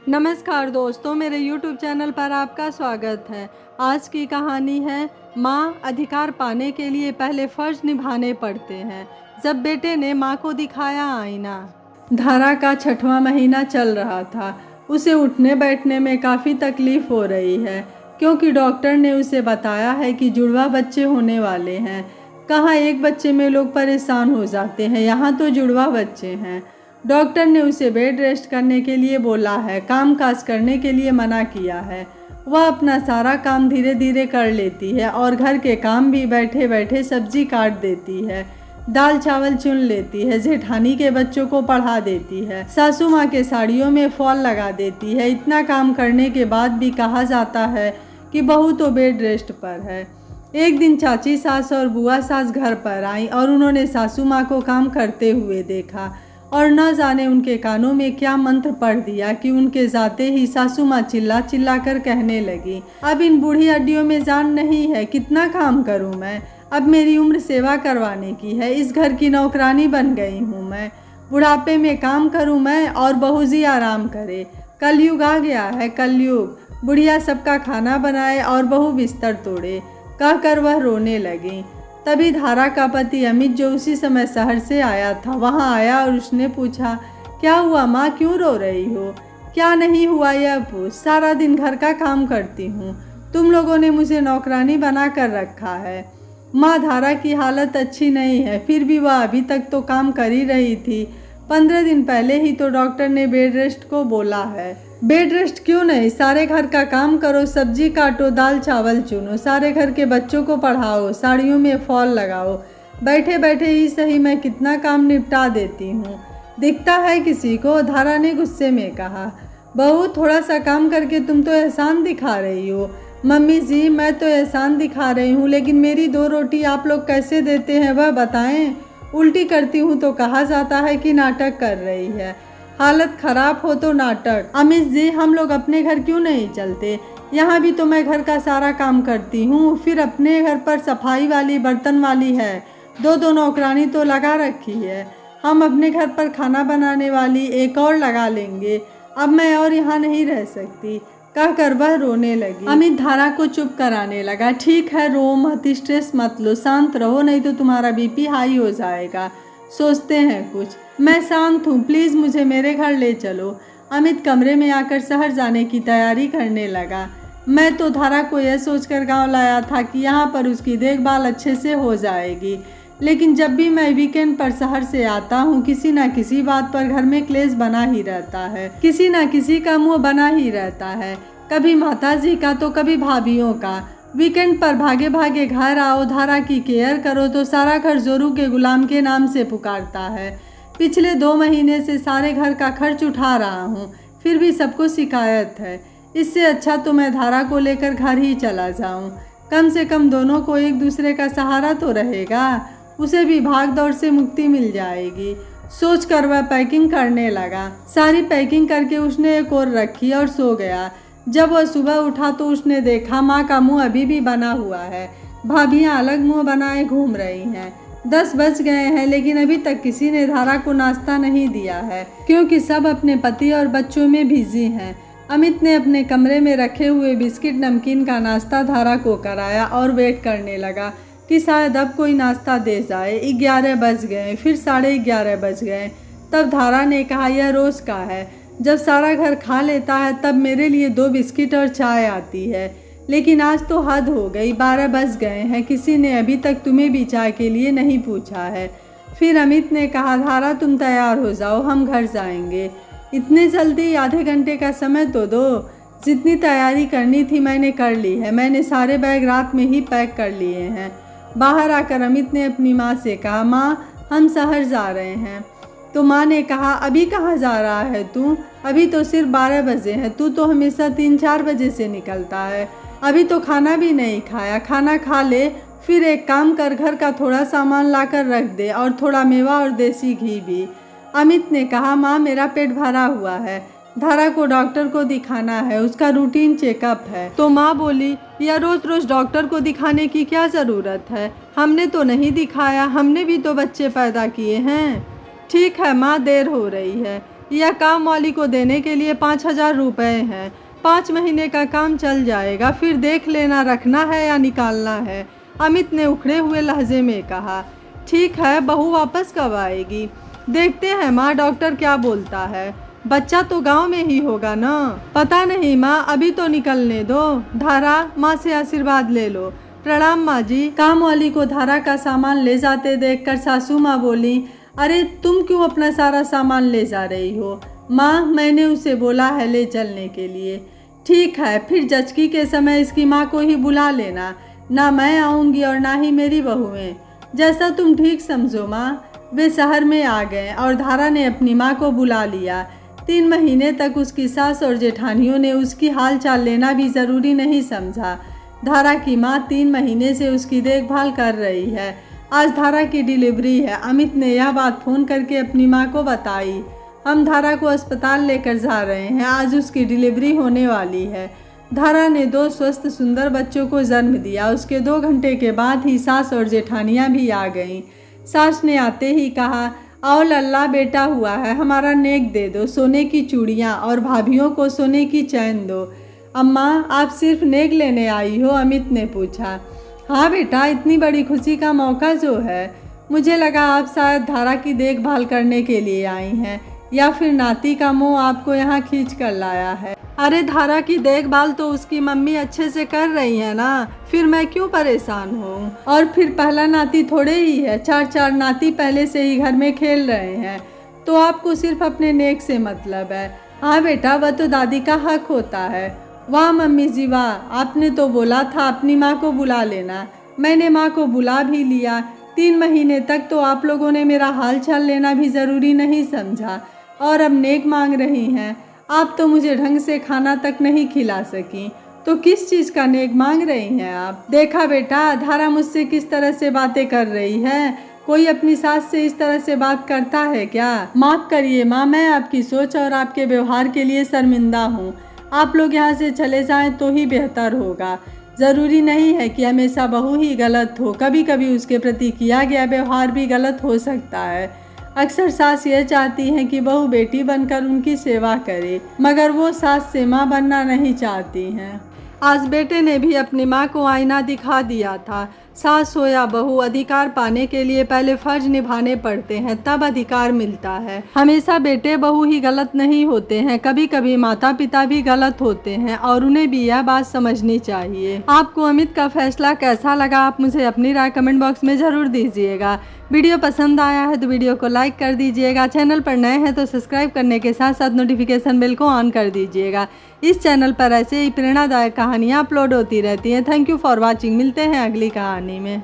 नमस्कार दोस्तों, मेरे YouTube चैनल पर आपका स्वागत है। आज की कहानी है माँ अधिकार पाने के लिए पहले फ़र्ज निभाने पड़ते हैं। जब बेटे ने माँ को दिखाया आईना। धारा का 6वां महीना चल रहा था। उसे उठने बैठने में काफ़ी तकलीफ़ हो रही है क्योंकि डॉक्टर ने उसे बताया है कि जुड़वा बच्चे होने वाले हैं। कहाँ एक बच्चे में लोग परेशान हो जाते हैं, यहाँ तो जुड़वा बच्चे हैं। डॉक्टर ने उसे बेड रेस्ट करने के लिए बोला है, काम काज करने के लिए मना किया है। वह अपना सारा काम धीरे धीरे कर लेती है और घर के काम भी बैठे बैठे सब्जी काट देती है, दाल चावल चुन लेती है, जेठानी के बच्चों को पढ़ा देती है, सासू माँ के साड़ियों में फॉल लगा देती है। इतना काम करने के बाद भी कहा जाता है कि बहू तो बेड रेस्ट पर है। एक दिन चाची सास और बुआ सास घर पर आई और उन्होंने सासू माँ को काम करते हुए देखा और न जाने उनके कानों में क्या मंत्र पढ़ दिया कि उनके जाते ही सासू माँ चिल्ला चिल्ला कर कहने लगी, अब इन बूढ़ी हड्डियों में जान नहीं है, कितना काम करूँ मैं। अब मेरी उम्र सेवा करवाने की है, इस घर की नौकरानी बन गई हूँ मैं। बुढ़ापे में काम करूँ मैं और बहू जी आराम करे। कलयुग आ गया है, कलयुग। बुढ़िया सबका खाना बनाए और बहू बिस्तर तोड़े, कहकर वह रोने लगी। तभी धारा का पति अमित, जो उसी समय शहर से आया था, वहां आया और उसने पूछा, क्या हुआ माँ, क्यों रो रही हो? क्या नहीं हुआ यह पूछ, सारा दिन घर का काम करती हूँ, तुम लोगों ने मुझे नौकरानी बना कर रखा है। माँ, धारा की हालत अच्छी नहीं है, फिर भी वह अभी तक तो काम कर ही रही थी। 15 दिन पहले ही तो डॉक्टर ने बेड रेस्ट को बोला है। बेड रेस्ट क्यों नहीं, सारे घर का काम करो, सब्जी काटो, दाल चावल चुनो, सारे घर के बच्चों को पढ़ाओ, साड़ियों में फॉल लगाओ। बैठे बैठे ही सही मैं कितना काम निपटा देती हूँ, दिखता है किसी को? धारा ने गुस्से में कहा। बहू, थोड़ा सा काम करके तुम तो एहसान दिखा रही हो। मम्मी जी, मैं तो एहसान दिखा रही हूँ, लेकिन मेरी 2 रोटी आप लोग कैसे देते हैं वह बताएं। उल्टी करती हूँ तो कहा जाता है कि नाटक कर रही है, हालत खराब हो तो नाटक। अमित जी, हम लोग अपने घर क्यों नहीं चलते? यहाँ भी तो मैं घर का सारा काम करती हूँ, फिर अपने घर पर सफाई वाली, बर्तन वाली है, 2 नौकरानी तो लगा रखी है। हम अपने घर पर खाना बनाने वाली एक और लगा लेंगे, अब मैं और यहाँ नहीं रह सकती, कहकर वह रोने लगी। अमित धारा को चुप कराने लगा। ठीक है, रो मत, स्ट्रेस मत लो, शांत रहो, नहीं तो तुम्हारा बीपी हाई हो जाएगा। सोचते हैं कुछ। मैं शांत हूँ, प्लीज़ मुझे मेरे घर ले चलो। अमित कमरे में आकर शहर जाने की तैयारी करने लगा। मैं तो धारा को यह सोचकर गांव लाया था कि यहाँ पर उसकी देखभाल अच्छे से हो जाएगी, लेकिन जब भी मैं वीकेंड पर शहर से आता हूँ, किसी न किसी बात पर घर में क्लेश बना ही रहता है, किसी न किसी का मुँह बना ही रहता है, कभी माताजी का तो कभी भाभीियों का। वीकेंड पर भागे भागे घर आओ, धारा की केयर करो तो सारा घर जोरू के गुलाम के नाम से पुकारता है। पिछले 2 महीने से सारे घर का खर्च उठा रहा हूँ, फिर भी सबको शिकायत है। इससे अच्छा तो मैं धारा को लेकर घर ही चला जाऊँ, कम से कम दोनों को एक दूसरे का सहारा तो रहेगा, उसे भी भाग दौड़ से मुक्ति मिल जाएगी। सोच कर वह पैकिंग करने लगा। सारी पैकिंग करके उसने एक और रखी और सो गया। जब वह सुबह उठा तो उसने देखा माँ का मुंह अभी भी बना हुआ है, भाभियाँ अलग मुंह बनाए घूम रही हैं। 10 बज गए हैं, लेकिन अभी तक किसी ने धारा को नाश्ता नहीं दिया है, क्योंकि सब अपने पति और बच्चों में बिजी हैं। अमित ने अपने कमरे में रखे हुए बिस्किट नमकीन का नाश्ता धारा को कराया और वेट करने लगा कि शायद अब कोई नाश्ता दे जाए। 11 बज गए, फिर 11:30 बज गए। तब धारा ने कहा, यह रोज़ का है, जब सारा घर खा लेता है तब मेरे लिए 2 बिस्किट और चाय आती है, लेकिन आज तो हद हो गई, 12 बज गए हैं, किसी ने अभी तक तुम्हें भी चाय के लिए नहीं पूछा है। फिर अमित ने कहा, धारा तुम तैयार हो जाओ, हम घर जाएंगे। इतने जल्दी? आधे घंटे का समय तो दो। जितनी तैयारी करनी थी मैंने कर ली है, मैंने सारे बैग रात में ही पैक कर लिए हैं। बाहर आकर अमित ने अपनी माँ से कहा, माँ हम शहर जा रहे हैं। तो माँ ने कहा, अभी कहाँ जा रहा है तू? अभी तो सिर्फ 12 बजे हैं, तू तो हमेशा 3-4 बजे से निकलता है, अभी तो खाना भी नहीं खाया, खाना खा ले। फिर एक काम कर, घर का थोड़ा सामान लाकर रख दे और थोड़ा मेवा और देसी घी भी। अमित ने कहा, माँ मेरा पेट भरा हुआ है, धारा को डॉक्टर को दिखाना है, उसका रूटीन चेकअप है। तो माँ बोली, या रोज़ रोज़ डॉक्टर को दिखाने की क्या ज़रूरत है, हमने तो नहीं दिखाया, हमने भी तो बच्चे पैदा किए हैं। ठीक है माँ, देर हो रही है। यह काम वाली को देने के लिए 5,000 रुपये हैं। 5 महीने का काम चल जाएगा, फिर देख लेना रखना है या निकालना है। अमित ने उखड़े हुए लहजे में कहा। ठीक है, बहू वापस कब आएगी? देखते हैं माँ, डॉक्टर क्या बोलता है। बच्चा तो गांव में ही होगा ना? पता नहीं माँ, अभी तो निकलने दो। धारा, माँ से आशीर्वाद ले लो। प्रणाम माँ जी। काम वाली को धारा का सामान ले जाते देखकर सासू माँ बोली, अरे तुम क्यों अपना सारा सामान ले जा रही हो? माँ, मैंने उसे बोला है ले चलने के लिए। ठीक है, फिर जचकी के समय इसकी माँ को ही बुला लेना। ना मैं आऊँगी और ना ही मेरी बहुएं, जैसा तुम ठीक समझो माँ। वे शहर में आ गए और धारा ने अपनी माँ को बुला लिया। 3 महीने तक उसकी सास और जेठानियों ने उसकी हाल चाल लेना भी ज़रूरी नहीं समझा। धारा की माँ 3 महीने से उसकी देखभाल कर रही है। आज धारा की डिलीवरी है। अमित ने यह बात फ़ोन करके अपनी माँ को बताई। हम धारा को अस्पताल लेकर जा रहे हैं, आज उसकी डिलीवरी होने वाली है। धारा ने 2 स्वस्थ सुंदर बच्चों को जन्म दिया। उसके 2 घंटे के बाद ही सास और जेठानियाँ भी आ गईं। सास ने आते ही कहा, आओ लल्ला, बेटा हुआ है, हमारा नेक दे दो, सोने की चूड़ियाँ, और भाभियों को सोने की चैन दो। अम्मा, आप सिर्फ नेक लेने आई हो? अमित ने पूछा। हाँ बेटा, इतनी बड़ी खुशी का मौका जो है। मुझे लगा आप शायद धारा की देखभाल करने के लिए आई हैं, या फिर नाती का मोह आपको यहाँ खींच कर लाया है। अरे धारा की देखभाल तो उसकी मम्मी अच्छे से कर रही है ना, फिर मैं क्यों परेशान हूँ? और फिर पहला नाती थोड़े ही है, 4 नाती पहले से ही घर में खेल रहे हैं। तो आपको सिर्फ अपने नेक से मतलब है। हाँ बेटा, वह तो दादी का हक होता है। वाह मम्मी जी वाह, आपने तो बोला था अपनी माँ को बुला लेना। मैंने माँ को बुला भी लिया। 3 महीने तक तो आप लोगों ने मेरा हाल चाल लेना भी ज़रूरी नहीं समझा, और अब नेक मांग रही हैं। आप तो मुझे ढंग से खाना तक नहीं खिला सकी, तो किस चीज़ का नेक मांग रही हैं आप? देखा बेटा, धारा मुझसे किस तरह से बातें कर रही है। कोई अपनी सास से इस तरह से बात करता है क्या? माफ़ करिए माँ, मैं आपकी सोच और आपके व्यवहार के लिए शर्मिंदा हूँ। आप लोग यहाँ से चले जाएं तो ही बेहतर होगा। ज़रूरी नहीं है कि हमेशा बहू ही गलत हो, कभी कभी उसके प्रति किया गया व्यवहार भी गलत हो सकता है। अक्सर सास ये चाहती हैं कि बहू बेटी बनकर उनकी सेवा करे, मगर वो सास से माँ बनना नहीं चाहती हैं। आज बेटे ने भी अपनी माँ को आईना दिखा दिया था। सास हो या बहू, अधिकार पाने के लिए पहले फर्ज निभाने पड़ते हैं, तब अधिकार मिलता है। हमेशा बेटे बहू ही गलत नहीं होते हैं, कभी कभी माता पिता भी गलत होते हैं, और उन्हें भी यह बात समझनी चाहिए। आपको अमित का फैसला कैसा लगा, आप मुझे अपनी राय कमेंट बॉक्स में ज़रूर दीजिएगा। वीडियो पसंद आया है तो वीडियो को लाइक कर दीजिएगा। चैनल पर नए हैं तो सब्सक्राइब करने के साथ साथ नोटिफिकेशन बेल को ऑन कर दीजिएगा। इस चैनल पर ऐसे ही प्रेरणादायक कहानियाँ अपलोड होती रहती हैं। Thank you for watching. मिलते हैं अगली कहानी में।